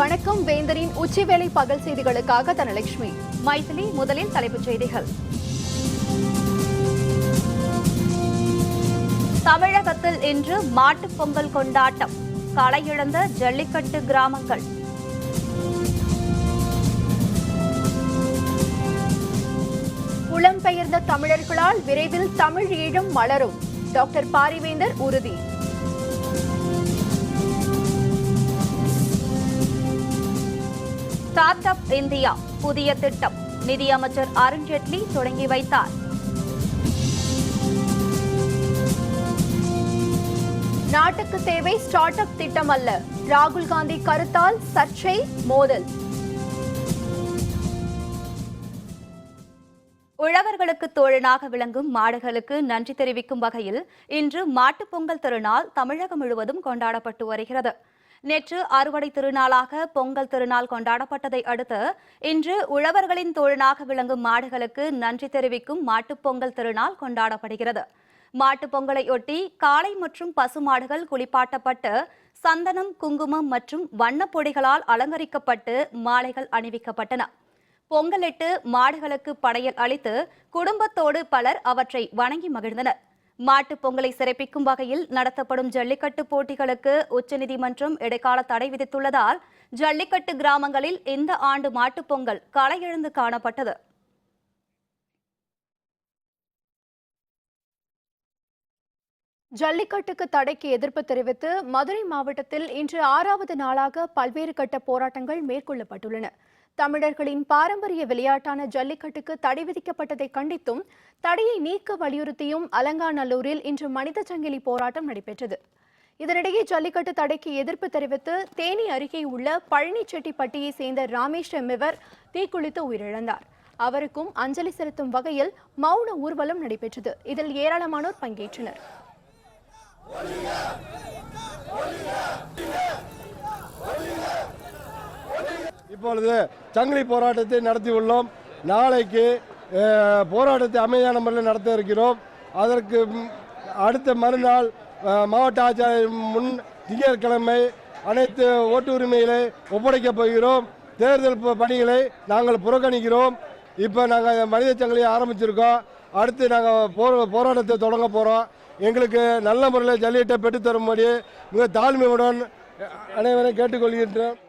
வணக்கம். வேந்தரின் உச்சிவேளை பகல் செய்திகளுக்காக தனலட்சுமி. மைதிலி. முதலில் தலைப்புச் செய்திகள். தமிழகத்தில் இன்று மாட்டுப் பொங்கல் கொண்டாட்டம். களையிழந்த ஜல்லிக்கட்டு கிராமங்கள். புலம்பெயர்ந்த தமிழர்களால் விரைவில் தமிழ் ஈழம் மலரும். டாக்டர் பாரிவேந்தர் உறுதி. ஸ்டார்ட் அப் இந்தியா புதிய திட்டம் நிதியமைச்சர் அருண்ஜேட்லி தொடங்கி வைத்தார். நாட்டுக்கு தேவை ஸ்டார்ட் அப் திட்டம் அல்ல, ராகுல் காந்தி கருத்தால் சர்ச்சை, மோதல். உழவர்களுக்கு தோழனாக விளங்கும் மாடுகளுக்கு நன்றி தெரிவிக்கும் வகையில் இன்று மாட்டுப் பொங்கல் திருநாள் தமிழகம் முழுவதும் கொண்டாடப்பட்டு வருகிறது. நேற்று அறுவடை திருநாளாக பொங்கல் திருநாள் கொண்டாடப்பட்டதை அடுத்து இன்று உழவர்களின் தோழனாக விளங்கும் மாடுகளுக்கு நன்றி தெரிவிக்கும் மாட்டுப் பொங்கல் திருநாள் கொண்டாடப்படுகிறது. மாட்டுப் பொங்கலையொட்டி காளை மற்றும் பசுமாடுகள் குளிப்பாட்டப்பட்டு சந்தனம், குங்குமம் மற்றும் வண்ணப் பொடிகளால் அலங்கரிக்கப்பட்டு மாலைகள் அணிவிக்கப்பட்டன. பொங்கலிட்டு மாடுகளுக்கு படையல் அளித்து குடும்பத்தோடு பலர் அவற்றை வணங்கி மகிழ்ந்தனர். மாட்டுப் பொங்கலை சிறப்பிக்கும் வகையில் நடத்தப்படும் ஜல்லிக்கட்டு போட்டிகளுக்கு உச்சநீதிமன்றம் இடைக்கால தடை விதித்துள்ளதால் ஜல்லிக்கட்டு கிராமங்களில் இந்த ஆண்டு மாட்டுப் பொங்கல் களையிழந்து காணப்பட்டது. ஜல்லிக்கட்டுக்கு தடைக்கு எதிர்ப்பு தெரிவித்து மதுரை மாவட்டத்தில் இன்று 6வது நாளாக பல்வேறு கட்ட போராட்டங்கள் மேற்கொள்ளப்பட்டுள்ளன. தமிழர்களின் பாரம்பரிய விளையாட்டான ஜல்லிக்கட்டுக்கு தடை விதிக்கப்பட்டதை கண்டித்தும் தடையை நீக்க வலியுறுத்தியும் அலங்காநல்லூரில் இன்று மனித சங்கிலி போராட்டம் நடைபெற்றது. இதனிடையே ஜல்லிக்கட்டு தடைக்கு எதிர்ப்பு தெரிவித்து தேனி அருகே உள்ள பழனிச்செட்டிப்பட்டியை சேர்ந்த ராமேஷ் என்பவர் தீக்குளித்து உயிரிழந்தார். அவருக்கும் அஞ்சலி செலுத்தும் வகையில் மௌன ஊர்வலம் நடைபெற்றது. இதில் ஏராளமானோர் பங்கேற்றனர். இப்பொழுது சங்கிலி போராட்டத்தை நடத்தியுள்ளோம். நாளைக்கு போராட்டத்தை அமைதியான முறையில் நடத்த இருக்கிறோம். அதற்கு அடுத்த மறுநாள் மாவட்ட ஆட்சியர் முன் திங்கட்கிழமை அனைத்து ஓட்டு உரிமைகளை ஒப்படைக்கப் போகிறோம். தேர்தல் பணிகளை நாங்கள் புறக்கணிக்கிறோம். இப்போ நாங்கள் மனித சங்கிலியை ஆரம்பிச்சிருக்கோம். அடுத்து நாங்கள் போராட்டத்தை தொடங்க போகிறோம். எங்களுக்கு நல்ல முறையில் ஜல்லிக்கட்டை பெற்றுத்தரும்படி மிக தாழ்மையுடன் அனைவரையும் கேட்டுக்கொள்கின்றோம்.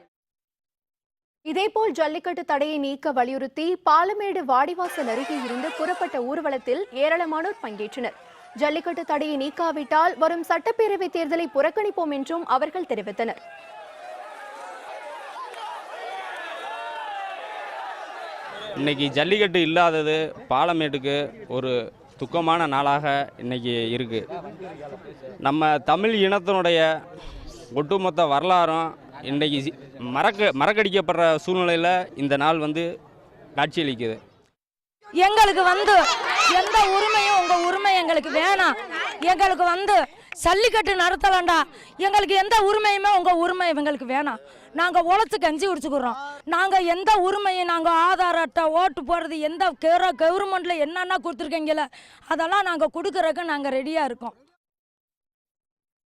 இதேபோல் ஜல்லிக்கட்டு தடையை நீக்க வலியுறுத்தி பாலமேடு வாடிவாசல் அருகே இருந்து புறப்பட்ட ஊர்வலத்தில் ஏராளமானோர் பங்கேற்றனர். ஜல்லிக்கட்டு தடையை நீக்காவிட்டால் வரும் சட்டப்பேரவை தேர்தலை புறக்கணிப்போம் என்றும் அவர்கள் தெரிவித்தனர். இன்னைக்கு ஜல்லிக்கட்டு இல்லாதது பாலமேட்டுக்கு ஒரு துக்கமான நாளாக இன்னைக்கு இருக்கு. நம்ம தமிழ் இனத்தினுடைய ஒட்டுமொத்த வரலாறும் இன்றைக்கி மறக்கடிக்கப்படுற சூழ்நிலையில் இந்த நாள் காட்சியளிக்குது. எங்களுக்கு எந்த உரிமையும் உங்கள் உரிமை எங்களுக்கு வேணாம். எங்களுக்கு ஜல்லிக்கட்டு நடத்தலாம்டா. எங்களுக்கு எந்த உரிமையுமே உங்கள் உரிமை எங்களுக்கு வேணாம். நாங்கள் உழைச்சி கஞ்சி குடிச்சுக்கிறோம். நாங்கள் எந்த உரிமையும் நாங்கள் ஆதார் அட்டை ஓட்டு போடுறது எந்த கவர்மெண்ட்டில் என்னென்ன கொடுத்துருக்கீங்கள அதெல்லாம் நாங்கள் கொடுக்குறதுக்கு நாங்கள் ரெடியாக இருக்கோம்.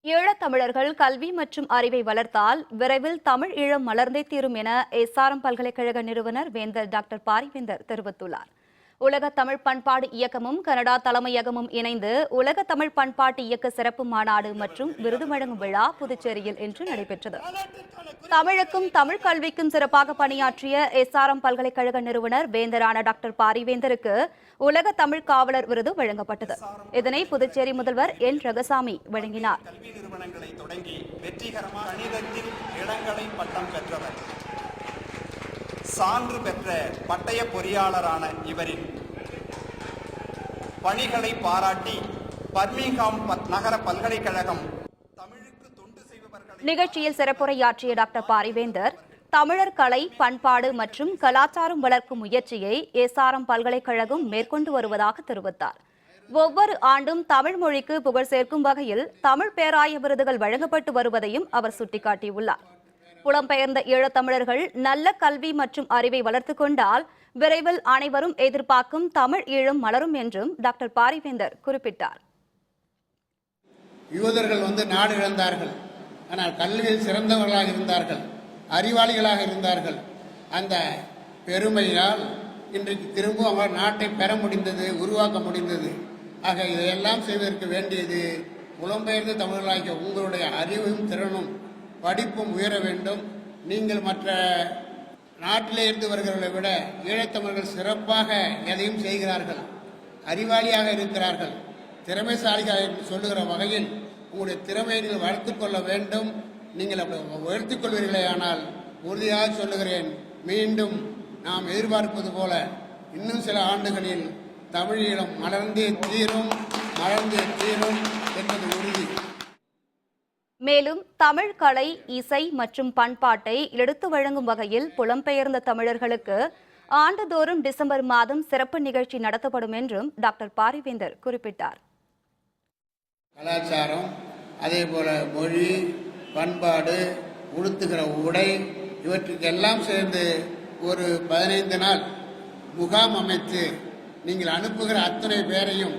ஈழத்தமிழர்கள் கல்வி மற்றும் அறிவை வளர்த்தால் விரைவில் தமிழ் ஈழம் மலர்ந்தே தீரும் என எஸ்ஆர்எம் பல்கலைக்கழக நிறுவனர் வேந்தர் டாக்டர் பாரிவேந்தர் தெரிவித்துள்ளார். உலக தமிழ் பண்பாடு இயக்கமும் கனடா தலைமையகமும் இணைந்து உலக தமிழ் பண்பாட்டு இயக்க சிறப்பு மாநாடு மற்றும் விருது வழங்கும் விழா புதுச்சேரியில் இன்று நடைபெற்றது. தமிழுக்கும் தமிழ் கல்விக்கும் சிறப்பாக பணியாற்றிய எஸ்ஆர்எம் பல்கலைக்கழக நிறுவனர் வேந்தரான டாக்டர் பாரிவேந்தருக்கு உலக தமிழ் காவலர் விருது வழங்கப்பட்டது. இதனை புதுச்சேரி முதல்வர் என் ரங்கசாமி வழங்கினார். சான்று பெற்ற பட்டய பொறியாளரான இவரின் பணிகளை பாராட்டி பர்மிங்ஹாம் நகர பல்கலைக்கழகம் தமிழுக்கு தொண்டு செய்பவர்கள் நிகழ்ச்சியில் சிறப்புரையாற்றிய டாக்டர் பாரிவேந்தர் தமிழர் கலை, பண்பாடு மற்றும் கலாச்சாரம் வளர்க்கும் முயற்சியை எஸ்ஆர்எம் பல்கலைக்கழகம் மேற்கொண்டு வருவதாக தெரிவித்தார். ஒவ்வொரு ஆண்டும் தமிழ் மொழிக்கு புகழ் சேர்க்கும் வகையில் தமிழ் பேராய விருதுகள் வழங்கப்பட்டு வருவதையும் அவர் சுட்டிக்காட்டியுள்ளார். புலம்பெயர்ந்த ஈழத்தமிழர்கள் நல்ல கல்வி மற்றும் அறிவை வளர்த்துக் கொண்டால் விரைவில் அனைவரும் எதிர்பார்க்கும் தமிழ் ஈழம் மலரும் என்றும் டாக்டர் பாரிவேந்தர் குறிப்பிட்டார். யூதர்கள் நாடு இழந்தார்கள், ஆனால் கல்வியில் சிறந்தவர்களாக இருந்தார்கள். அறிவாளிகளாக இருந்தார்கள். அந்த பெருமையால் இன்றைக்கு திரும்ப அவர் நாட்டை பெற முடிந்தது, உருவாக்க முடிந்தது. ஆக இதையெல்லாம் செய்வதற்கு வேண்டியது புலம்பெயர்ந்த தமிழர்களாகிய உங்களுடைய அறிவும் திறனும் படிப்பும் உயர வேண்டும். நீங்கள் மற்ற நாட்டிலே இருந்து வருகிறவர்களை விட ஈழத்தமிழர்கள் சிறப்பாக எதையும் செய்கிறார்கள், அறிவாளியாக இருக்கிறார்கள், திறமைசாலியாக என்று சொல்லுகிற வகையில் உங்களுடைய திறமையை நீங்கள் வளர்த்துக் கொள்ள வேண்டும். நீங்கள் அப்படி வளர்த்துக் கொள்வீர்களே ஆனால் உறுதியாக சொல்லுகிறேன், மீண்டும் நாம் எதிர்பார்ப்பது போல இன்னும் சில ஆண்டுகளில் தமிழீழம் மலர்ந்தே தீரும் என்பது உறுதி. மேலும் தமிழ் கலை, இசை மற்றும் பண்பாட்டை எடுத்து வழங்கும் வகையில் புலம்பெயர்ந்த தமிழர்களுக்கு ஆண்டுதோறும் டிசம்பர் மாதம் சிறப்பு நிகழ்ச்சி நடத்தப்படும் என்றும் டாக்டர் பாரிவேந்தர் குறிப்பிட்டார். கலாச்சாரம், அதே போல மொழி, பண்பாடு, உடுத்துகிற உடை, இவற்றுக்கெல்லாம் சேர்ந்து ஒரு 15 நாள் முகாம் அமைத்து நீங்கள் அனுப்புகிற அத்தனை பேரையும்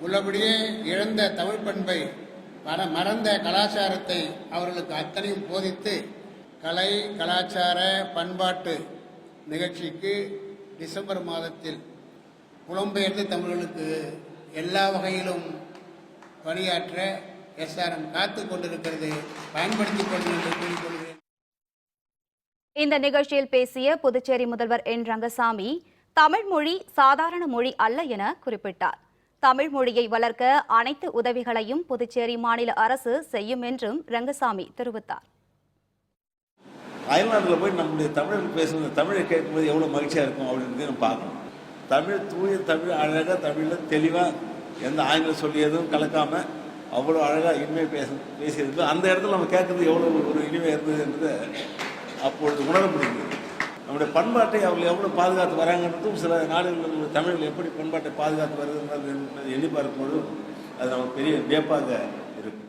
உள்ளபடியே இழந்த தமிழ் பண்பை, மறந்த கலாச்சாரத்தை அவர்களுக்கு அத்தனையும் போதித்து கலை, கலாச்சார, பண்பாட்டு நிகழ்ச்சிக்கு டிசம்பர் மாதத்தில் புலம்பெயர்ந்த தமிழர்களுக்கு எல்லா வகையிலும் பணியாற்ற SRM காத்து கொண்டிருக்கிறது. பயன்படுத்திக் கொள்ளுங்கள் என்று கூறிக்கொள்கிறேன். இந்த நிகழ்ச்சியில் பேசிய புதுச்சேரி முதல்வர் என் ரங்கசாமி, தமிழ் மொழி சாதாரண மொழி அல்ல என குறிப்பிட்டார். தமிழ் மொழியை வளர்க்க அனைத்து உதவிகளையும் புதுச்சேரி மாநில அரசு செய்யும் என்றும் ரங்கசாமி தெரிவித்தார். அயல்நாட்டில் போய் நம்முடைய தமிழர்கள் பேசுகிற தமிழை கேட்கும்போது எவ்வளோ மகிழ்ச்சியாக இருக்கும் அப்படின்றத நம்ம பார்க்கணும். தமிழ், தூய தமிழ், அழகாக தமிழில் தெளிவாக எந்த ஆங்கில சொல்லி எதுவும் கலக்காமல் அவ்வளோ அழகாக இனிமே பேசியிருக்கு. அந்த இடத்துல நம்ம கேட்குறது எவ்வளோ ஒரு இனிமை இருந்தது என்றதை அப்பொழுது உணர முடிந்தது. நம்முடைய பண்பாட்டை அவர்கள் எவ்வளோ பாதுகாத்து வராங்கன்றதும் சில நாடுகளில் தமிழில் எப்படி பண்பாட்டை பாதுகாத்து வருதுன்றது எண்ணி பார்க்கும்போது அது நமக்கு பெரிய வியப்பாக இருக்கு.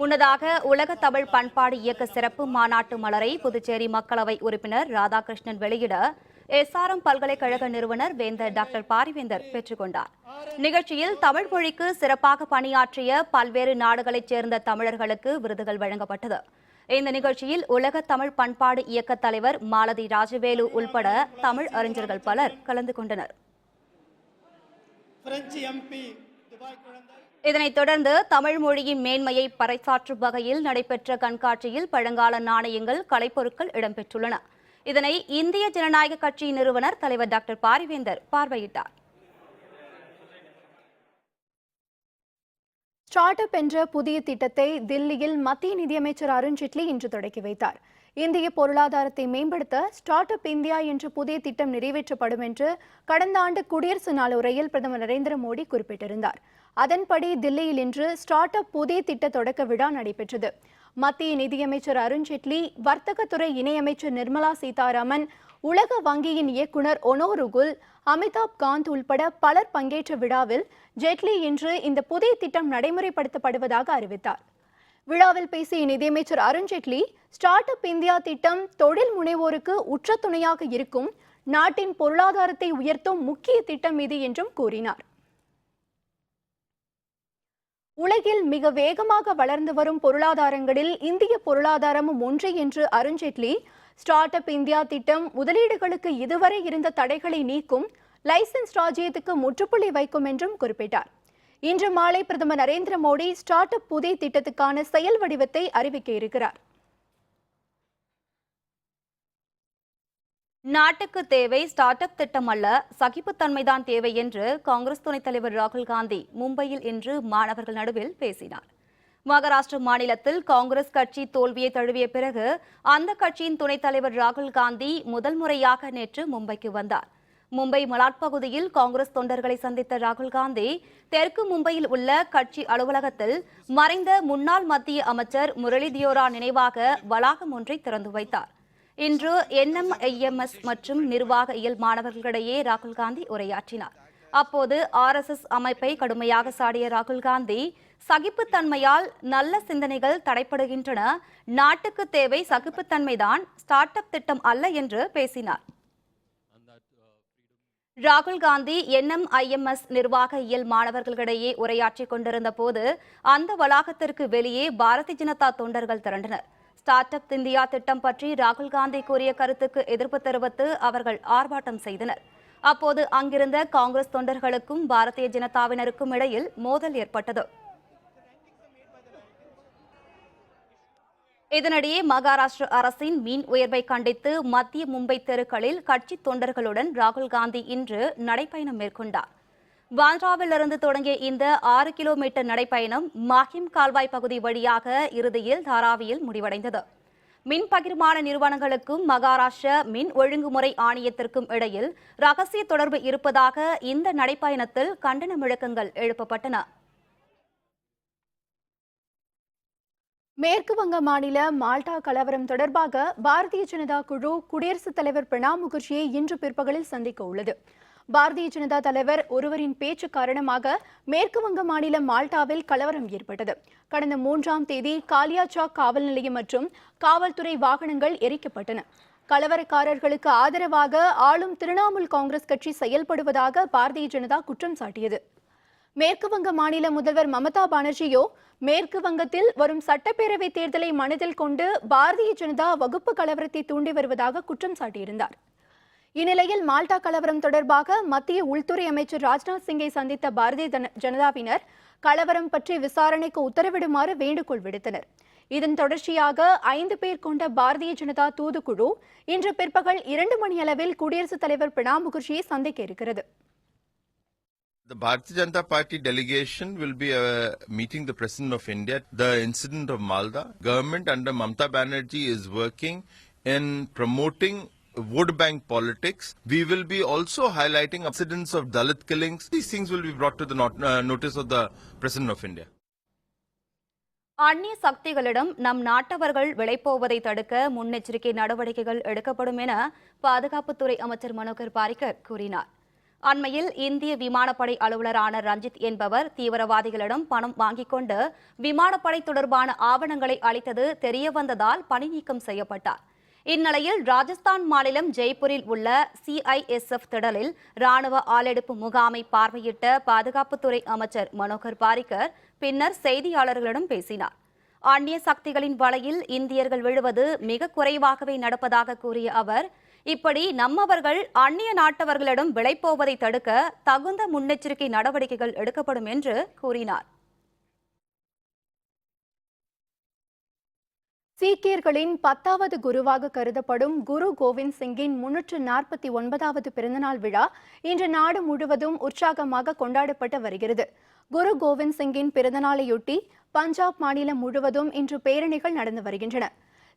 முன்னதாக உலக தமிழ் பண்பாடு இயக்க சிறப்பு மாநாட்டு மலரை புதுச்சேரி மக்களவை உறுப்பினர் ராதாகிருஷ்ணன் வெளியிட SRM பல்கலைக்கழக நிறுவனர் வேந்தர் டாக்டர் பாரிவேந்தர் பெற்றுக்கொண்டார். நிகழ்ச்சியில் தமிழ் மொழிக்கு சிறப்பாக பணியாற்றிய பல்வேறு நாடுகளைச் சேர்ந்த தமிழர்களுக்கு விருதுகள் வழங்கப்பட்டது. இந்த நிகழ்ச்சியில் உலக தமிழ் பண்பாடு இயக்க தலைவர் மாலதி ராஜவேலு உள்பட தமிழ் அறிஞர்கள் பலர் கலந்து கொண்டனர். இதனைத் தொடர்ந்து தமிழ் மொழியின் மேன்மையை பறைசாற்றும் வகையில் நடைபெற்ற கண்காட்சியில் பழங்கால நாணயங்கள், கலைப்பொருட்கள் இடம்பெற்றுள்ளன. இதனை இந்திய ஜனநாயக கட்சி நிறுவனர் தலைவர் டாக்டர் பாரிவேந்தர் பார்வையிட்டார். ஸ்டார்ட் அப் என்ற புதிய திட்டத்தை தில்லியில் மத்திய நிதியமைச்சர் அருண்ஜேட்லி இன்று தொடக்கி வைத்தார். இந்திய பொருளாதாரத்தை மேம்படுத்த ஸ்டார்ட் அப் இந்தியா என்ற புதிய திட்டம் நிறைவேற்றப்படும் என்று கடந்த ஆண்டு குடியரசு நாள் உரையில் பிரதமர் நரேந்திர மோடி குறிப்பிட்டிருந்தார். அதன்படி தில்லியில் இன்று ஸ்டார்ட் அப் புதிய திட்ட தொடக்க விழா நடைபெற்றது. மத்திய நிதியமைச்சர் அருண்ஜேட்லி, வர்த்தகத்துறை இணையமைச்சர் நிர்மலா சீதாராமன், உலக வங்கியின் இயக்குநர் ஒனோருகுல், அமிதாப் காந்த் உள்பட பலர் பங்கேற்ற விழாவில் ஜேட்லி இன்று இந்த புதிய திட்டம் நடைமுறைப்படுத்தப்படுவதாக அறிவித்தார். விழாவில் பேசிய நிதியமைச்சர் அருண்ஜேட்லி, ஸ்டார்ட் அப் இந்தியா திட்டம் தொழில் முனைவோருக்கு உற்ற துணையாக இருக்கும், நாட்டின் பொருளாதாரத்தை உயர்த்தும் முக்கிய திட்டம் இது என்றும் கூறினார். உலகில் மிக வேகமாக வளர்ந்து வரும் பொருளாதாரங்களில் இந்திய பொருளாதாரமும் ஒன்று என்று அருண்ஜேட்லி, ஸ்டார்ட் அப் இந்தியா திட்டம் முதலீடுகளுக்கு இதுவரை இருந்த தடைகளை நீக்கும், லைசன்ஸ் ராஜ்யத்துக்கு முற்றுப்புள்ளி வைக்கும் என்றும் குறிப்பிட்டார். இன்று மாலை பிரதமர் நரேந்திர மோடி ஸ்டார்ட் அப் புதிய திட்டத்துக்கான செயல் வடிவத்தை அறிவிக்க இருக்கிறார். நாட்டுக்கு தேவை ஸ்டார்ட் அப் திட்டம் அல்ல, சகிப்புத்தன்மைதான் தேவை என்று காங்கிரஸ் துணைத் தலைவர் ராகுல் காந்தி மும்பையில் இன்று மாணவர்கள் நடுவில் பேசினார். மகாராஷ்டிர மாநிலத்தில் காங்கிரஸ் கட்சி தோல்வியை தழுவிய பிறகு அந்த கட்சியின் துணைத் தலைவர் ராகுல் காந்தி முதல் முறையாக நேற்று மும்பைக்கு வந்தார். மும்பை மலாட் பகுதியில் காங்கிரஸ் தொண்டர்களை சந்தித்த ராகுல் காந்தி தெற்கு மும்பையில் உள்ள கட்சி அலுவலகத்தில் மறைந்த முன்னாள் மத்திய அமைச்சர் முரளி தியோரா நினைவாக வளாகம் ஒன்றை திறந்து வைத்தார். இன்று NMIMS மற்றும் நிர்வாக இயல் மாணவர்களிடையே ராகுல் காந்தி உரையாற்றினார். அப்போது RSS அமைப்பை கடுமையாக சாடிய ராகுல் காந்தி, சகிப்புத்தன்மையால் நல்ல சிந்தனைகள் தடைப்படுகின்றன, நாட்டுக்கு தேவை சகிப்புத்தன்மைதான், ஸ்டார்ட் அப் திட்டம் அல்ல என்று பேசினார். ராகுல் காந்தி NMIMS நிர்வாக இயல் மாணவர்களிடையே உரையாற்றிக் கொண்டிருந்த போது அந்த வளாகத்திற்கு வெளியே பாரதிய ஜனதா தொண்டர்கள் திரண்டனர். ஸ்டார்ட் அப் இந்தியா திட்டம் பற்றி ராகுல் காந்தி கூறிய கருத்துக்கு எதிர்ப்பு தெரிவித்து அவர்கள் ஆர்ப்பாட்டம் செய்தனர். அப்போது அங்கிருந்த காங்கிரஸ் தொண்டர்களுக்கும் பாரதிய ஜனதாவினருக்கும் இடையில் மோதல் ஏற்பட்டது. இதனிடையே மகாராஷ்டிர அரசின் மீன் உயர்வை கண்டித்து மத்திய மும்பை தெருக்களில் கட்சி தொண்டர்களுடன் ராகுல் காந்தி இன்று நடைப்பயணம் மேற்கொண்டார். பாந்த்ராவிலிருந்து தொடங்கிய இந்த 6 கிலோமீட்டர் நடைப்பயணம் மாஹிம் கால்வாய் பகுதி வழியாக இறுதியில் தாராவியில் முடிவடைந்தது. மின் பகிர்மான நிறுவனங்களுக்கும் மகாராஷ்டிர மின் ஒழுங்குமுறை ஆணையத்திற்கும் இடையில் ரகசிய தொடர்பு இருப்பதாக இந்த நடைப்பயணத்தில் கண்டன முழக்கங்கள் எழுப்பப்பட்டன. மேற்கு வங்க மாநில மால்டா கலவரம் தொடர்பாக பாரதிய ஜனதா குழு குடியரசுத் தலைவர் பிரணாப் முகர்ஜியை இன்று பிற்பகலில் சந்திக்க உள்ளது. பாரதிய ஜனதா தலைவர் ஒருவரின் பேச்சு காரணமாக மேற்கு வங்க மாநிலம் மால்டாவில் கலவரம் ஏற்பட்டது. கடந்த 3ஆம் தேதி காலியாசாக் காவல் நிலையம் மற்றும் காவல்துறை வாகனங்கள் எரிக்கப்பட்டன. கலவரக்காரர்களுக்கு ஆதரவாக ஆளும் திரிணாமுல் காங்கிரஸ் கட்சி செயல்படுவதாக பாரதிய ஜனதா குற்றம் சாட்டியது. மேற்கு வங்க மாநில முதல்வர் மமதா பானர்ஜியோ மேற்கு வங்கத்தில் வரும் சட்டப்பேரவை தேர்தலை மனதில் கொண்டு பாரதிய ஜனதா வகுப்பு கலவரத்தை தூண்டி வருவதாக குற்றம் சாட்டியிருந்தார். இந்நிலையில் மால்டா கலவரம் தொடர்பாக மத்திய உள்துறை அமைச்சர் ராஜ்நாத் சிங்கை சந்தித்த பாரதிய ஜனதாவினர் கலவரம் பற்றி விசாரணைக்கு உத்தரவிடுமாறு வேண்டுகோள் விடுத்தனர். இதன் தொடர்ச்சியாக 5 பேர் கொண்ட பாரதிய ஜனதா தூதுக்குழு இன்று பிற்பகல் 2 மணியளவில் குடியரசுத் தலைவர் பிரணாப் முகர்ஜியை சந்திக்க இருக்கிறது. The Bharatiya Janata Party delegation will be meeting the President of India. The incident of Malda, government under Mamata Banerjee is working in promoting vote bank politics. We will be also highlighting incidents of Dalit killings. These things will be brought to the notice of the President of India. அந்நிய சக்திகளிடம் நம் நாட்டவர்கள் விளைப்போவதை தடுக்க முன்னெச்சரிக்கை நடவடிக்கைகள் எடுக்கப்படும் என பாதுகாப்புத்துறை அமைச்சர் மனோகர் பாரிக்கர் கூறினார். அண்மையில் இந்திய விமானப்படை அலுவலரான ரஞ்சித் என்பவர் தீவிரவாதிகளிடம் பணம் வாங்கிக் கொண்டு விமானப்படை தொடர்பான ஆவணங்களை அளித்தது தெரியவந்ததால் பணி நீக்கம் செய்யப்பட்டார். இந்நிலையில் ராஜஸ்தான் மாநிலம் ஜெய்ப்பூரில் உள்ள CISF திடலில் ராணுவ ஆளெடுப்பு முகாமை பார்வையிட்ட பாதுகாப்புத்துறை அமைச்சர் மனோகர் பாரிக்கர் பின்னர் செய்தியாளர்களிடம் பேசினார். அந்நிய சக்திகளின் வலையில் இந்தியர்கள் விழுவது மிக குறைவாகவே நடப்பதாக கூறிய அவர், இப்படி நம்மவர்கள் அந்நிய நாட்டவர்களிடம் விளைப்போவதை தடுக்க தகுந்த முன்னெச்சரிக்கை நடவடிக்கைகள் எடுக்கப்படும் என்று கூறினார். சீக்கியர்களின் 10வது குருவாக கருதப்படும் குரு கோவிந்த் சிங்கின் 349வது பிறந்தநாள் விழா இன்று நாடு முழுவதும் உற்சாகமாக கொண்டாடப்பட்டு வருகிறது. குரு கோவிந்த் சிங்கின் பிறந்தநாளையொட்டி பஞ்சாப் மாநிலம் முழுவதும் இன்று பேரணிகள் நடந்து வருகின்றன.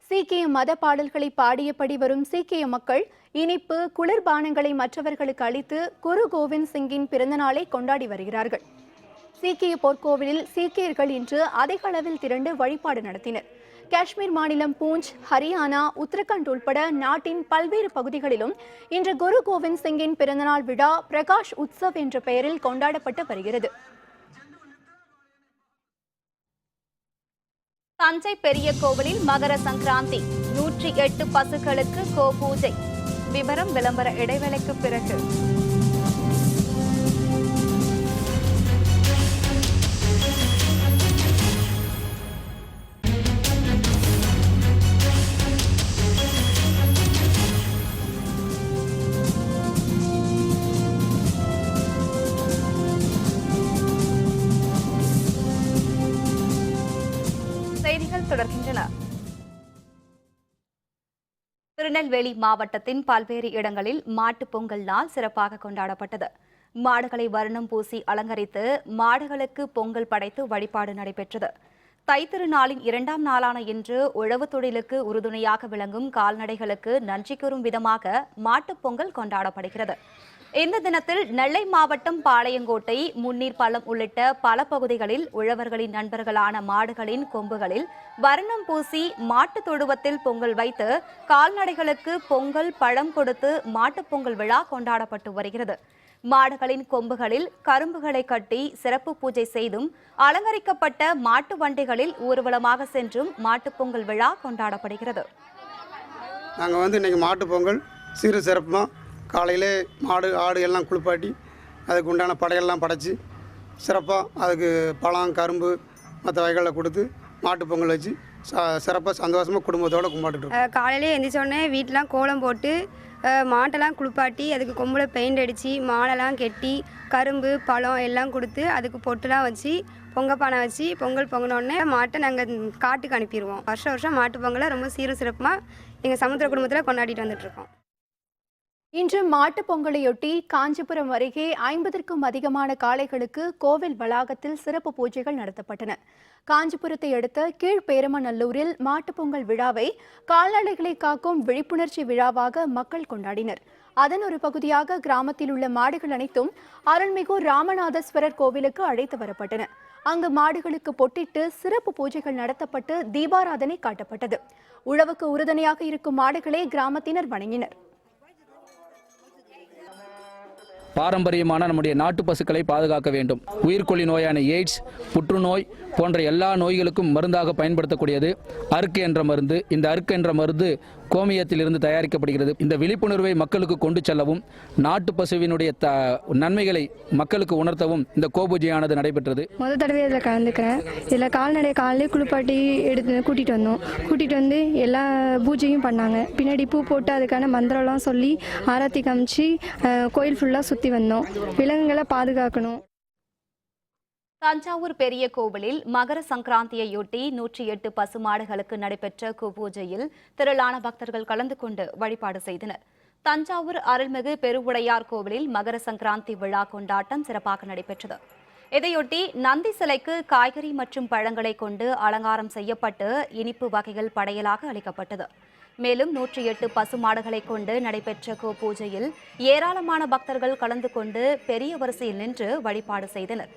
சீக்கிய மத பாடல்களை பாடியபடி வரும் சீக்கிய மக்கள் இனிப்பு குளிர்பானங்களை மற்றவர்களுக்கு அளித்து குரு கோவிந்த் சிங்கின் பிறந்தநாளை கொண்டாடி வருகிறார்கள். சீக்கிய பொற்கோவிலில் சீக்கியர்கள் இன்று அதிக அளவில் திரண்டு வழிபாடு நடத்தினர். காஷ்மீர் மாநிலம் பூஞ்ச், ஹரியானா, உத்தரகண்ட் உட்பட நாட்டின் பல்வேறு பகுதிகளிலும் இன்று குரு கோவிந்த் சிங்கின் பிறந்தநாள் விழா பிரகாஷ் உத்சவ் என்ற பெயரில் கொண்டாடப்பட்டு வருகிறது. தஞ்சை பெரிய கோவிலில் மகர சங்கராந்தி 108 பசுக்களுக்கு கோபூஜை. விவரம் விளம்பர இடைவேளைக்கு பிறகு. தொடர்கின்றன. திருநெல்வேலி மாவட்டத்தின் பல்வேறு இடங்களில் மாட்டுப் பொங்கல் நாள் சிறப்பாக கொண்டாடப்பட்டது. மாடுகளை வர்ணம் பூசி அலங்கரித்து மாடுகளுக்கு பொங்கல் படைத்து வழிபாடு நடைபெற்றது. தைத்திருநாளின் 2ஆம் நாளான இன்று உழவு தொழிலுக்கு உறுதுணையாக விளங்கும் கால்நடைகளுக்கு நன்றி கூறும் விதமாக மாட்டுப் பொங்கல் கொண்டாடப்படுகிறது. இந்த தினத்தில் நெல்லை மாவட்டம் பாளையங்கோட்டை, முன்னீர் பள்ளம் உள்ளிட்ட பல பகுதிகளில் உழவர்களின் நண்பர்களான மாடுகளின் கொம்புகளில் வர்ணம் பூசி மாட்டு தொழுவத்தில் பொங்கல் வைத்து கால்நடைகளுக்கு பொங்கல் பழம் கொடுத்து மாட்டுப் பொங்கல் விழா கொண்டாடப்பட்டு வருகிறது. மாடுகளின் கொம்புகளில் கரும்புகளை கட்டி சிறப்பு பூஜை செய்தும் அலங்கரிக்கப்பட்ட மாட்டு வண்டிகளில் ஊர்வலமாக சென்றும் மாட்டுப் பொங்கல் விழா கொண்டாடப்படுகிறது. நாங்கள் இன்னைக்கு மாட்டுப் பொங்கல் சிறு சிறப்புமாக காலையிலே மாடு ஆடு எல்லாம் குளிப்பாட்டி அதுக்கு உண்டான படையெல்லாம் படைச்சி சிறப்பாக அதுக்கு பழம் கரும்பு மற்ற வகைகளை கொடுத்து மாட்டுப் பொங்கல் வச்சு சிறப்பாக சந்தோஷமாக குடும்பத்தோடு கும்பிட்டுட்டு காலையிலே எழுந்திரிச்சோடனே வீட்டெலாம் கோலம் போட்டு மாட்டெல்லாம் குளிப்பாட்டி அதுக்கு கொம்பில் பெயிண்ட் அடித்து மாலைலாம் கெட்டி கரும்பு பழம் எல்லாம் கொடுத்து அதுக்கு பொட்டுலாம் வச்சு பொங்கப்பானை வச்சு பொங்கல் பொங்கினோடனே மாட்டை நாங்கள் காட்டுக்கு அனுப்பிடுவோம். வருஷம் வருஷம் மாட்டு பொங்கலை ரொம்ப சீரும் சிறப்புமாக எங்கள் சமுத்திர குடும்பத்தில் கொண்டாடிட்டு வந்துட்டுருக்கோம். இன்று மாட்டுப் பொங்கலையொட்டி காஞ்சிபுரம் அருகே 50க்கும் அதிகமான காளைகளுக்கு கோவில் வளாகத்தில் சிறப்பு பூஜைகள் நடத்தப்பட்டன. காஞ்சிபுரத்தை அடுத்த கீழ்பேரமநல்லூரில் மாட்டுப் பொங்கல் விழாவை கால்நடைகளை காக்கும் விழிப்புணர்ச்சி விழாவாக மக்கள் கொண்டாடினர். அதன் ஒரு பகுதியாக கிராமத்தில் உள்ள மாடுகள் அனைத்தும் அருள்மிகு ராமநாதஸ்வரர் கோவிலுக்கு அழைத்து வரப்பட்டன. அங்கு மாடுகளுக்கு பொட்டிட்டு சிறப்பு பூஜைகள் நடத்தப்பட்டு தீபாராதனை காட்டப்பட்டது. உழவுக்கு உறுதுணையாக இருக்கும் மாடுகளை கிராமத்தினர் வணங்கினர். பாரம்பரியமான நம்முடைய நாட்டு பசுக்களை பாதுகாக்க வேண்டும். உயிர்கொல்லி நோயான எய்ட்ஸ், புற்றுநோய் போன்ற எல்லா நோய்களுக்கும் மருந்தாக பயன்படுத்தக்கூடியது அருக்கு என்ற மருந்து. இந்த அருக்கு என்ற மருந்து கோமியத்தில் இருந்து தயாரிக்கப்படுகிறது. இந்த விழிப்புணர்வை மக்களுக்கு கொண்டு செல்லவும் நாட்டு பசுவினுடைய நன்மைகளை மக்களுக்கு உணர்த்தவும் இந்த கோபூஜையானது நடைபெற்றது. முதல் தடவை இதில் கலந்துக்கிறேன். இதில் கால்நடை காலையிலே குளிப்பாட்டி கூட்டிகிட்டு வந்து எல்லா பூஜையும் பண்ணாங்க. பின்னாடி பூ போட்டு அதுக்கான மந்திரம்லாம் சொல்லி ஆராத்தி காமிச்சு கோயில் ஃபுல்லாக சுற்றி வந்தோம். விலங்குகளை பாதுகாக்கணும். தஞ்சாவூர் பெரிய கோவிலில் மகர சங்கராந்தியையொட்டி 108 பசுமாடுகளுக்கு நடைபெற்ற பூஜையில் திரளான பக்தர்கள் கலந்து கொண்டு வழிபாடு செய்தனர். தஞ்சாவூர் அருள்மிகு பெருவுடையார் கோவிலில் மகர சங்கராந்தி விழா கொண்டாட்டம் சிறப்பாக நடைபெற்றது. இதையொட்டி நந்தி சிலைக்கு காய்கறி மற்றும் பழங்களை கொண்டு அலங்காரம் செய்யப்பட்டு இனிப்பு வகைகள் படையலாக அளிக்கப்பட்டது. மேலும் 108 பசுமாடுகளை கொண்டு நடைபெற்ற பூஜையில் ஏராளமான பக்தர்கள் கலந்து கொண்டு பெரிய வரிசையில் நின்று வழிபாடு செய்தனர்.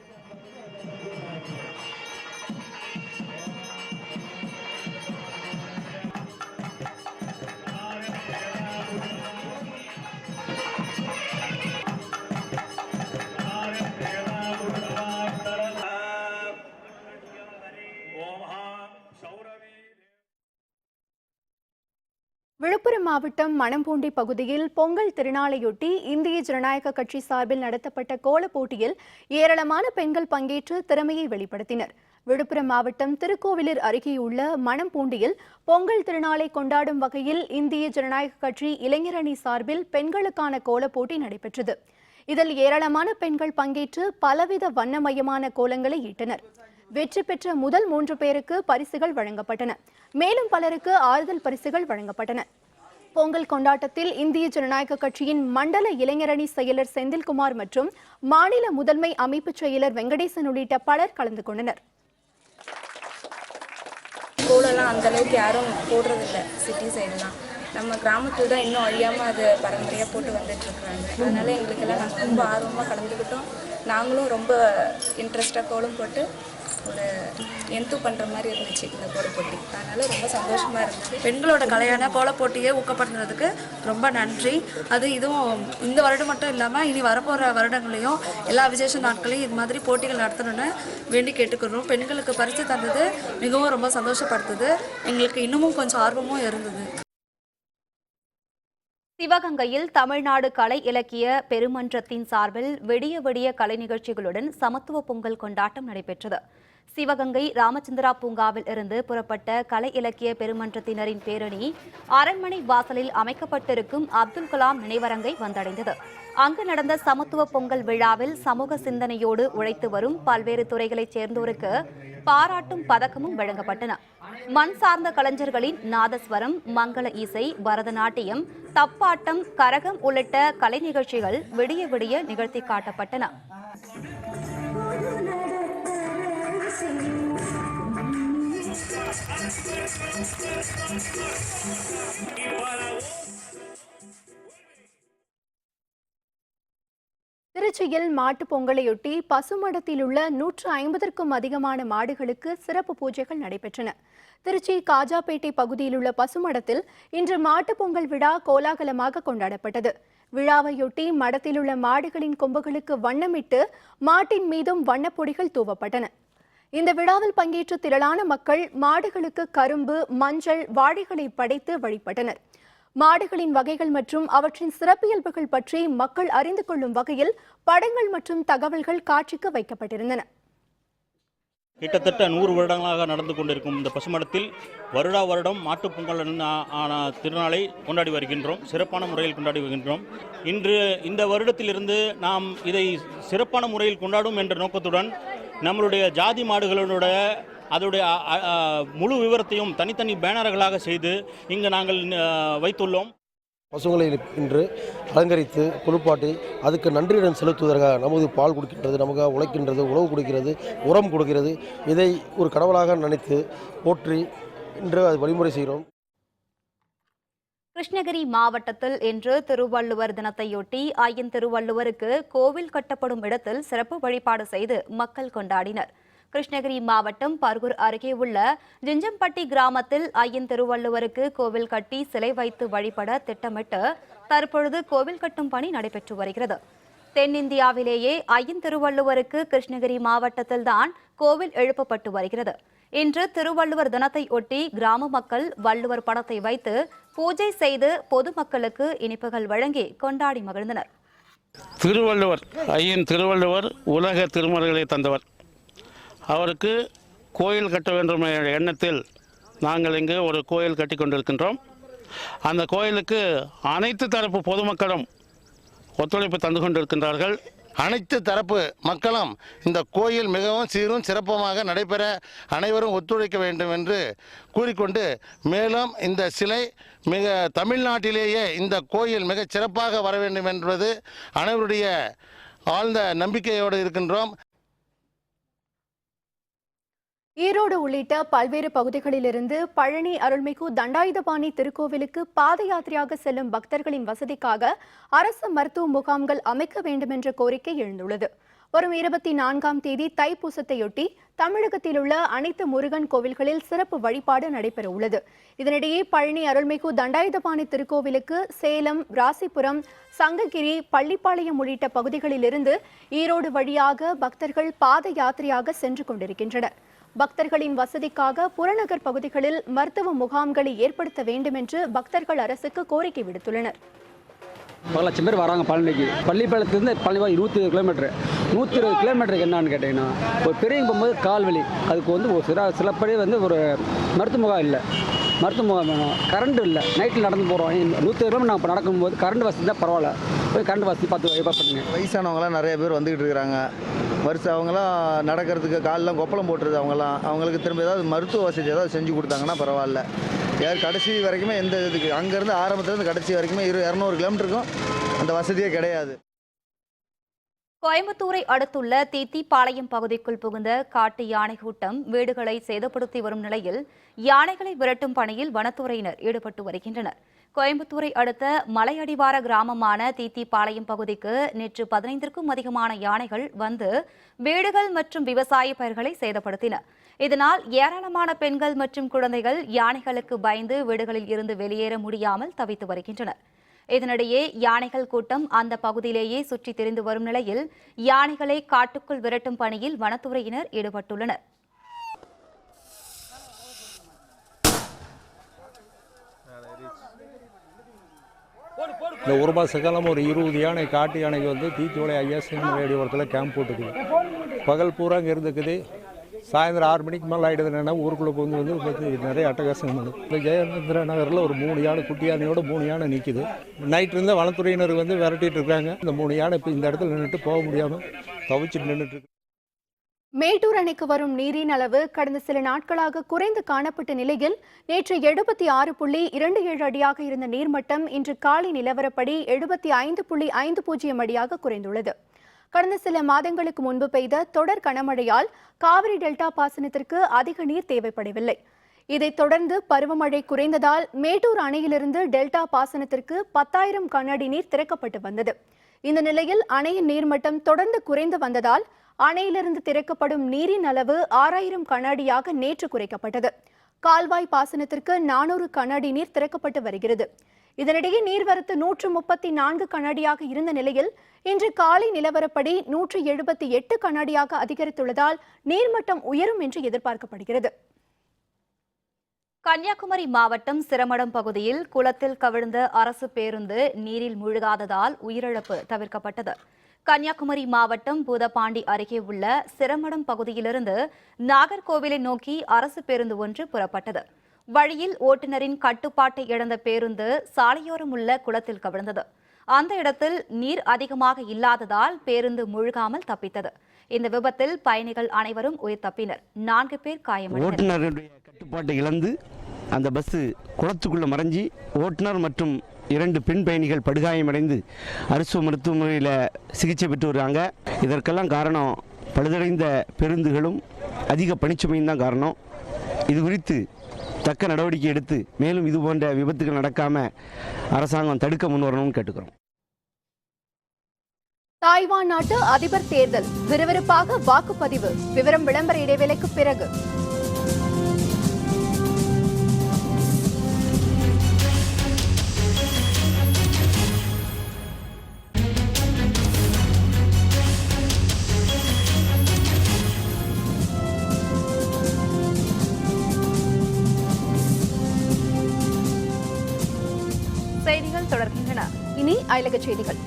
விழுப்புரம் மாவட்டம் மணம்பூண்டி பகுதியில் பொங்கல் திருநாளையொட்டி இந்திய ஜனநாயக கட்சி சார்பில் நடத்தப்பட்ட கோலப் போட்டியில் ஏராளமான பெண்கள் பங்கேற்று திறமையை வெளிப்படுத்தினர். விழுப்புரம் மாவட்டம் திருக்கோவிலூர் அருகேயுள்ள மணம்பூண்டியில் பொங்கல் திருநாளை கொண்டாடும் வகையில் இந்திய ஜனநாயக கட்சி இளைஞரணி சார்பில் பெண்களுக்கான கோலப் போட்டி நடைபெற்றது. இதில் ஏராளமான பெண்கள் பங்கேற்று பலவித வண்ணமயமான கோலங்களை ஈட்டினர். வெற்றி பெற்ற முதல் 3 பேருக்கு பரிசுகள் வழங்கப்பட்டன. மேலும் பலருக்கு ஆறுதல் பரிசுகள் வழங்கப்பட்டன. பொங்கல் கொண்டாட்டத்தில் இந்திய ஜனநாயக கட்சியின் மண்டல இளைஞரணி செயலர் செந்தில்குமார் மற்றும் மாநில முதன்மை அமைப்பு செயலர் வெங்கடேசன் உள்ளிட்ட பலர் கலந்து கொண்டனர். கோலெல்லாம் அந்த அளவுக்கு யாரும் போடுறதில்லை. சிட்டி சைடுலாம் நம்ம கிராமத்தில் தான் இன்னும் அழியாமல் அது பரம்பரையாக போட்டு வந்துட்டுருக்குறாங்க. அதனால் எங்களுக்கெல்லாம் நாங்கள் ரொம்ப ஆர்வமாக கலந்துக்கிட்டோம். நாங்களும் ரொம்ப இன்ட்ரெஸ்டாக கோலம் போட்டு ஒரு என்து பண்ணுற மாதிரி இருந்துச்சு இந்த கோலப் போட்டி. அதனால் ரொம்ப சந்தோஷமாக இருந்துச்சு. பெண்களோட கலையான கோலப் போட்டியை ஊக்கப்படுத்துறதுக்கு ரொம்ப நன்றி. இதுவும் இந்த வருடம் மட்டும் இல்லாமல் இனி வரப்போகிற வருடங்களையும் எல்லா விசேஷ நாட்களையும் இது மாதிரி போட்டிகள் நடத்தணும்னு வேண்டி கேட்டுக்கிறோம். பெண்களுக்கு பரிசு தந்தது மிகவும் ரொம்ப சந்தோஷப்படுத்துது. எங்களுக்கு இன்னமும் கொஞ்சம் ஆர்வமும் இருந்தது. சிவகங்கையில் தமிழ்நாடு கலை இலக்கிய பெருமன்றத்தின் சார்பில் விடிய விடிய கலை நிகழ்ச்சிகளுடன் சமத்துவ பொங்கல் கொண்டாட்டம் நடைபெற்றது. சிவகங்கை ராமச்சந்திரா பூங்காவில் இருந்து புறப்பட்ட கலை இலக்கிய பெருமன்றத்தினரின் பேரணி அரண்மனை வாசலில் அமைக்கப்பட்டிருக்கும் அப்துல் கலாம் நினைவரங்கை வந்தடைந்தது. அங்கு நடந்த சமத்துவ பொங்கல் விழாவில் சமூக சிந்தனையோடு உழைத்து வரும் பல்வேறு துறைகளைச் சேர்ந்தோருக்கு பாராட்டும் பதக்கமும் வழங்கப்பட்டன. மண் சார்ந்த கலைஞர்களின் நாதஸ்வரம், மங்கள இசை, பரதநாட்டியம், தப்பாட்டம், கரகம் உள்ளிட்ட கலை நிகழ்ச்சிகள் விடிய விடிய நிகழ்த்தி காட்டப்பட்டன. திருச்சியில் மாட்டுப் பொங்கலையொட்டி பசுமடத்தில் உள்ள 150க்கும் அதிகமான மாடுகளுக்கு சிறப்பு பூஜைகள் நடைபெற்றன. திருச்சி காஜாப்பேட்டை பகுதியில் உள்ள பசுமடத்தில் இன்று மாட்டுப் பொங்கல் விழா கோலாகலமாக கொண்டாடப்பட்டது. விழாவையொட்டி மடத்தில் உள்ள மாடுகளின் கொம்புகளுக்கு வண்ணமிட்டு மாட்டின் மீதும் வண்ணப்பொடிகள் தூவப்பட்டன. இந்த விழாவில் பங்கேற்ற திரளான மக்கள் மாடுகளுக்கு கரும்பு, மஞ்சள், வாழைகளை படைத்து வழிபட்டனர். மாடுகளின் வகைகள் மற்றும் அவற்றின் சிறப்பியல்புகள் பற்றி மக்கள் அறிந்து கொள்ளும் வகையில் படங்கள் மற்றும் தகவல்கள் காட்சிக்கு வைக்கப்பட்டிருந்தன. கிட்டத்தட்ட 100 வருடங்களாக நடந்து கொண்டிருக்கும் இந்த பசுமடத்தில் வருடா வருடம் மாட்டுப் பொங்கல் திருநாளை கொண்டாடி வருகின்றோம். சிறப்பான முறையில் கொண்டாடி வருகின்றோம். இன்று இந்த வருடத்திலிருந்து நாம் இதை சிறப்பான முறையில் கொண்டாடும் என்ற நோக்கத்துடன் நம்மளுடைய ஜாதி மாடுகளுடைய அதோடைய முழு விவரத்தையும் தனித்தனி பேனர்களாக செய்து இங்கு நாங்கள் வைத்துள்ளோம். பசுங்களை இன்று அலங்கரித்து குளிப்பாட்டி அதுக்கு நன்றியுடன் செலுத்துவதற்காக நமது பால் கொடுக்கின்றது, நமக்காக உழைக்கின்றது, உணவு கொடுக்கிறது, உரம் கொடுக்கிறது. இதை ஒரு கடவுளாக நினைத்து போற்றி இன்று அது வழிமுறை செய்கிறோம். கிருஷ்ணகிரி மாவட்டத்தில் இன்று திருவள்ளுவர் தினத்தையொட்டி ஐயன் திருவள்ளுவருக்கு கோவில் கட்டப்படும் இடத்தில் சிறப்பு வழிபாடு செய்து மக்கள் கொண்டாடினர். கிருஷ்ணகிரி மாவட்டம் பர்கூர் அருகே உள்ள ஜிஞ்சம்பட்டி கிராமத்தில் ஐயன் திருவள்ளுவருக்கு கோவில் கட்டி சிலை வைத்து வழிபட திட்டமிட்டு தற்பொழுது கோவில் கட்டும் பணி நடைபெற்று வருகிறது. தென்னிந்தியாவிலேயே ஐயன் திருவள்ளுவருக்கு கிருஷ்ணகிரி மாவட்டத்தில்தான் கோவில் எழுப்பப்பட்டு வருகிறது. இன்று திருவள்ளுவர் தினத்தை ஒட்டி கிராம மக்கள் வள்ளுவர் படத்தை வைத்து பூஜை செய்து பொதுமக்களுக்கு இனிப்புகள் வழங்கி கொண்டாடி மகிழ்ந்தனர். திருவள்ளுவர் ஐயன் திருவள்ளுவர் உலக திருமறைகளை தந்தவர். அவருக்கு கோயில் கட்ட வேண்டும் என்ற எண்ணத்தில் நாங்கள் இங்கு ஒரு கோயில் கட்டி கொண்டிருக்கின்றோம். அந்த கோயிலுக்கு அனைத்து தரப்பு பொதுமக்களும் ஒத்துழைப்பு தந்து கொண்டிருக்கின்றார்கள். அனைத்து தரப்பு மக்களும் இந்த கோயில் மிகவும் சீரும் சிறப்புமாக நடைபெற அனைவரும் ஒத்துழைக்க வேண்டும் என்று கூறிக்கொண்டு, மேலும் இந்த சிலை தமிழ்நாட்டிலேயே இந்த கோயில் மிகச் சிறப்பாக வர வேண்டும் என்பது அனைவருடைய ஆழ்ந்த நம்பிக்கையோடு இருக்கின்றோம். ஈரோடு உள்ளிட்ட பல்வேறு பகுதிகளிலிருந்து பழனி அருள்மிகு தண்டாயுதபாணி திருக்கோவிலுக்கு பாத யாத்திரையாக செல்லும் பக்தர்களின் வசதிக்காக அரசு மருத்துவ முகாம்கள் அமைக்க வேண்டும் என்ற கோரிக்கை எழுந்துள்ளது. வரும் 24ஆம் தேதி தைப்பூசத்தையொட்டி தமிழகத்தில் உள்ள அனைத்து முருகன் கோவில்களில் சிறப்பு வழிபாடு நடைபெற உள்ளது. இதனிடையே பழனி அருள்மிகு தண்டாயுதபாணி திருக்கோவிலுக்கு சேலம், ராசிபுரம், சங்ககிரி, பள்ளிப்பாளையம் உள்ளிட்ட பகுதிகளிலிருந்து ஈரோடு வழியாக பக்தர்கள் பாத யாத்திரையாக சென்று கொண்டிருக்கின்றனர். பக்தர்களின் வசதிக்காக புறநகர் பகுதிகளில் மருத்துவ முகாம்களை ஏற்படுத்த வேண்டும் என்று பக்தர்கள் அரசுக்கு கோரிக்கை விடுத்துள்ளனர். பல லட்சம் பேர் வராங்க பழனிக்கு. பள்ளிப்பாளையத்துலேருந்து பழனி 120 கிலோமீட்டர். 120 கிலோமீட்டருக்கு என்னன்னு கேட்டிங்கன்னா, ஒரு பெரிய போகும்போது கால்வலி, அதுக்கு ஒரு சிலப்படி ஒரு மருத்துவ முகாம் இல்லை. மருத்துவ முகாம் வேணும். கரண்ட் இல்லை. நைட்டில் நடந்து போகிறோம். 120 கிலோமீட்டர் நாங்கள் இப்போ நடக்கும்போது கரண்ட் வசதி தான் பரவாயில்ல. போய் கரண்ட் வசதி பார்த்து ஏற்பாடு பண்ணுங்க. வயசானவங்களாம் நிறைய பேர் வந்துக்கிட்டு இருக்கிறாங்க. வருஷம் அவங்களாம் நடக்கிறதுக்கு காலெலாம் கொப்பளம் போட்டுருது. அவங்களுக்கு திரும்ப ஏதாவது மருத்துவ வசதி ஏதாவது செஞ்சு கொடுத்தாங்கன்னா பரவாயில்ல. கடைசி வரைக்குமே எந்த இதுக்கு அங்கேருந்து ஆரம்பத்துலேருந்து கடைசி வரைக்குமே 200 கிலோமீட்டருக்கும் அந்த வசதியே கிடையாது. கோயம்புத்தூரை அடுத்துள்ள தீத்திப்பாளையம் பகுதிக்குள் புகுந்த காட்டு யானை கூட்டம் வீடுகளை சேதப்படுத்தி வரும் நிலையில் யானைகளை விரட்டும் பணியில் வனத்துறையினர் ஈடுபட்டு வருகின்றனர். கோயம்புத்தூரை அடுத்த மலையடிவார கிராமமான தீத்திப்பாளையம் பகுதிக்கு நேற்று 15க்கும் அதிகமான யானைகள் வந்து வீடுகள் மற்றும் விவசாய பயிர்களை சேதப்படுத்தின. இதனால் ஏராளமான பெண்கள் மற்றும் குழந்தைகள் யானைகளுக்கு பயந்து வீடுகளில் இருந்து வெளியேற முடியாமல் தவித்து வருகின்றனர். இதனிடையே யானைகள் கூட்டம் அந்த பகுதியிலேயே சுற்றித் திரிந்து வரும் நிலையில் யானைகளை காட்டுக்குள் விரட்டும் பணியில் வனத்துறையினர் ஈடுபட்டுள்ளனர். இந்த ஒரு மாத காலம் ஒரு 20 யானை காட்டு யானைக்கு வந்து தீச்சோலை ஐஎஸ்எம் ரேடியோரத்தில் கேம்ப் போட்டுக்குது. பகல் பூரா அங்கே இருந்துக்குது. சாயந்தரம் 6 மணிக்கு மேலே ஆகிடுதுன்னா ஊருக்குள்ளே வந்து நிறைய அட்டகாசம் பண்ணுது. இந்த ஜெயநந்திர நகரில் ஒரு 3 யானை, குட்டி யானையோட 3 யானை நிற்கிது. நைட்டு இருந்தால் வனத்துறையினர் விரட்டிட்டு இருக்காங்க. இந்த 3 யானை இப்போ இந்த இடத்துல நின்றுட்டு போக முடியாமல் தவிச்சிட்டு நின்றுட்டு இருக்கு. மேட்டூர் அணைக்கு வரும் நீரின் அளவு கடந்த சில நாட்களாக குறைந்து காணப்பட்ட நிலையில் நேற்று 76.27 அடியாக இருந்த நீர்மட்டம் இன்று காலை நிலவரப்படி 75.50 அடியாக குறைந்துள்ளது. கடந்த சில மாதங்களுக்கு முன்பு பெய்த தொடர் கனமழையால் காவிரி டெல்டா பாசனத்திற்கு அதிக நீர் தேவைப்படவில்லை. இதைத் தொடர்ந்து பருவமழை குறைந்ததால் மேட்டூர் அணையிலிருந்து டெல்டா பாசனத்திற்கு 10,000 கன அடி நீர் திறக்கப்பட்டு வந்தது. இந்த நிலையில் அணையின் நீர்மட்டம் தொடர்ந்து குறைந்து வந்ததால் அணையிலிருந்து திறக்கப்படும் நீரின் அளவு 6,000 கன அடியாக நேற்று குறைக்கப்பட்டது. கால்வாய் பாசனத்திற்கு 400 கன அடி நீர் திறக்கப்பட்டு வருகிறது. இதனிடையே நீர்வரத்து 134 கன அடியாக இருந்த நிலையில் இன்று காலை நிலவரப்படி 178 கன அடியாக அதிகரித்துள்ளதால் நீர்மட்டம் உயரும் என்று எதிர்பார்க்கப்படுகிறது. கன்னியாகுமரி மாவட்டம் சிரமடம் பகுதியில் குளத்தில் கவிழ்ந்த அரசு பேருந்து நீரில் மூழ்காததால் உயிரிழப்பு தவிர்க்கப்பட்டது. கன்னியாகுமரி மாவட்டம் பூதப்பாண்டி அருகே உள்ள சிரமடம் பகுதியிலிருந்து நாகர்கோவிலை நோக்கி அரசு பேருந்து ஒன்று புறப்பட்டது. வழியில் ஓட்டுநரின் கட்டுப்பாட்டை இழந்த பேருந்து சாலையோரம் உள்ள குளத்தில் கவிழ்ந்தது. அந்த இடத்தில் நீர் அதிகமாக இல்லாததால் பேருந்து முழுகாமல் தப்பித்தது. இந்த விபத்தில் பயணிகள் அனைவரும் உயிர் தப்பினர். 4 பேர் காயமடைந்தனர். ஓட்டுநருடைய கட்டுப்பாட்டை இழந்து அந்த பஸ் குளத்துக்குள்ள மறைஞ்சி ஓட்டுநர் மற்றும் 2 பெண் பயணிகள் படுகாயமடைந்து அரசு மருத்துவமனையில் சிகிச்சை பெற்று வருகிறாங்க. இதற்கெல்லாம் காரணம் பழுதடைந்த பேருந்துகளும் அதிக பணிச்சுமையும் தான் காரணம். இது குறித்து தக்க நடவடிக்கை எடுத்து மேலும் இது போன்ற விபத்துகள் நடக்காம அரசாங்கம் தடுக்க முன்வரணும்னு கேட்டுக்கிறோம். தாய்வான் நாட்டு அதிபர் தேர்தல் விறுவிறுப்பாக வாக்குப்பதிவு. விவரம் விளம்பர இடைவேளைக்கு பிறகு. செய்திகள் தொடர்கின்றன. இனி அயலக செய்திகள்.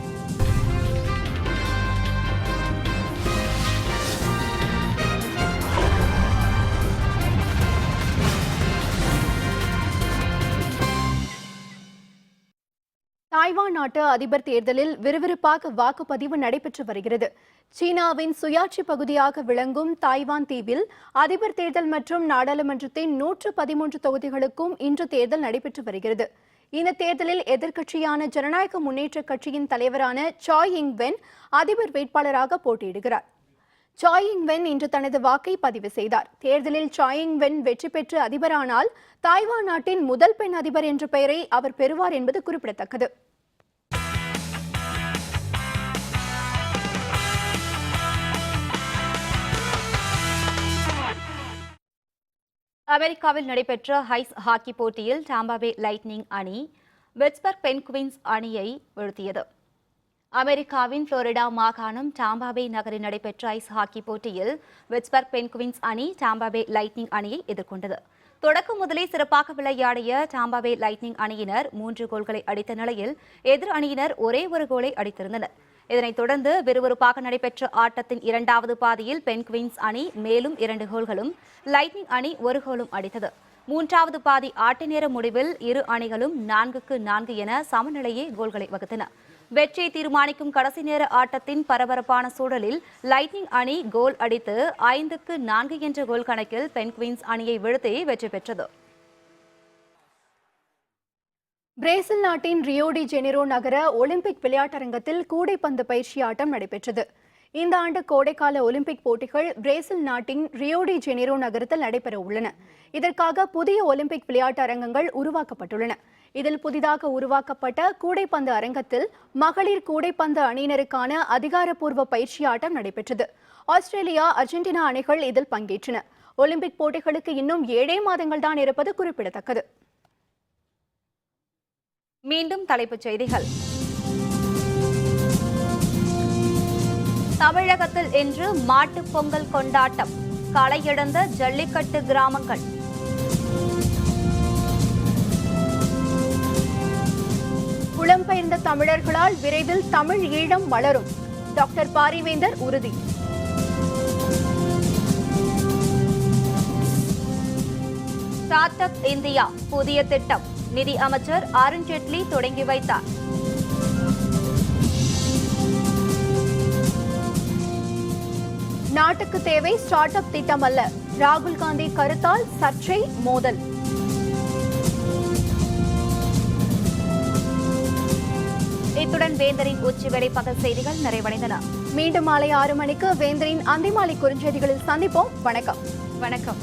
தாய்வான் நாட்டு அதிபர் தேர்தலில் விறுவிறுப்பாக வாக்குப்பதிவு நடைபெற்று வருகிறது. சீனாவின் சுயாட்சி பகுதியாக விளங்கும் தாய்வான் தீவில் அதிபர் தேர்தல் மற்றும் நாடாளுமன்றத்தின் 113 தொகுதிகளுக்கும் இன்று தேர்தல் நடைபெற்று வருகிறது. இந்த தேர்தலில் எதிர்க்கட்சியான ஜனநாயக முன்னேற்ற கட்சியின் தலைவரான சாய் இங் வென் அதிபர் வேட்பாளராக போட்டியிடுகிறார். சாய் இங் வென் இன்று தனது வாக்கை பதிவு செய்தார். தேர்தலில் சாய் இங் வென் வெற்றி பெற்று அதிபரானால் தாய்வான் நாட்டின் முதல் பெண் அதிபர் என்ற பெயரை அவர் பெறுவார் என்பது குறிப்பிடத்தக்கது. அமெரிக்காவில் நடைபெற்ற ஐஸ் ஹாக்கி போட்டியில் டாம்பா பே லைட்னிங் அணி பிட்ஸ்பர்க் பென்குயின்ஸ் அணியை வீழ்த்தியது. அமெரிக்காவின் புளோரிடா மாகாணம் டாம்பா பே நகரில் நடைபெற்ற ஐஸ் ஹாக்கி போட்டியில் பிட்ஸ்பர்க் பென்குயின்ஸ் அணி டாம்பா பே லைட்னிங் அணியை எதிர்கொண்டது. தொடக்கம் முதலே சிறப்பாக விளையாடிய டாம்பா பே லைட்னிங் அணியினர் 3 கோல்களை அடித்த நிலையில் எதிர் அணியினர் ஒரே ஒரு கோலை அடித்திருந்தனர். இதனைத் தொடர்ந்து விறுவிறுப்பாக நடைபெற்ற ஆட்டத்தின் 2வது பாதியில் பென்குயின்ஸ் அணி மேலும் 2 கோல்களும் லைட்னிங் அணி 1 கோலும் அடித்தது. 3வது பாதி ஆட்ட நேர முடிவில் இரு அணிகளும் 4-4 என சமநிலையே கோல்களை வகுத்தன. வெற்றியை தீர்மானிக்கும் கடைசி நேர ஆட்டத்தின் பரபரப்பான சூழலில் லைட்னிங் அணி கோல் அடித்து 5-4 என்ற கோல் கணக்கில் பென்குயின்ஸ் அணியை வீழ்த்தி வெற்றி பெற்றது. பிரேசில் நாட்டின் ரியோ டி ஜெனிரோ நகர ஒலிம்பிக் விளையாட்டரங்கத்தில் கூடைப்பந்து பயிற்சி ஆட்டம் நடைபெற்றது. இந்த ஆண்டு கோடைக்கால ஒலிம்பிக் போட்டிகள் பிரேசில் நாட்டின் ரியோ டி ஜெனிரோ நகரத்தில் நடைபெற உள்ளன. இதற்காக புதிய ஒலிம்பிக் விளையாட்டு அரங்கங்கள் உருவாக்கப்பட்டுள்ளன. இதில் புதிதாக உருவாக்கப்பட்ட கூடைப்பந்து அரங்கத்தில் மகளிர் கூடைப்பந்து அணியினருக்கான அதிகாரப்பூர்வ பயிற்சி ஆட்டம் நடைபெற்றது. ஆஸ்திரேலியா, அர்ஜென்டினா அணிகள் இதில் பங்கேற்றன. ஒலிம்பிக் போட்டிகளுக்கு இன்னும் 7 மாதங்கள் தான் இருப்பது குறிப்பிடத்தக்கது. மீண்டும் தலைப்புச் செய்திகள். தமிழகத்தில் இன்று மாட்டுப் பொங்கல் கொண்டாட்டம். களையிழந்த ஜல்லிக்கட்டு கிராமங்கள். புலம்பெயர்ந்த தமிழர்களால் விரைவில் தமிழ் ஈழம் வளரும். டாக்டர் பாரிவேந்தர் உறுதி. ஸ்டார்ட் அப் இந்தியா புதிய திட்டம் நிதி அமைச்சர் அருண் ஜேட்லி தொடங்கி வைத்தார். நாட்டுக்கு தேவை ஸ்டார்ட் அப் திட்டம் அல்ல, ராகுல் காந்தி கருத்தால் சர்ச்சை மோதல். இத்துடன் வேந்தரின் உச்சிவேளை பகல் செய்திகள் நிறைவடைந்தன. மீண்டும் மாலை 6 மணிக்கு வேந்தரின் அந்திமாலை குறுஞ்செய்திகளில் சந்திப்போம். வணக்கம். வணக்கம்.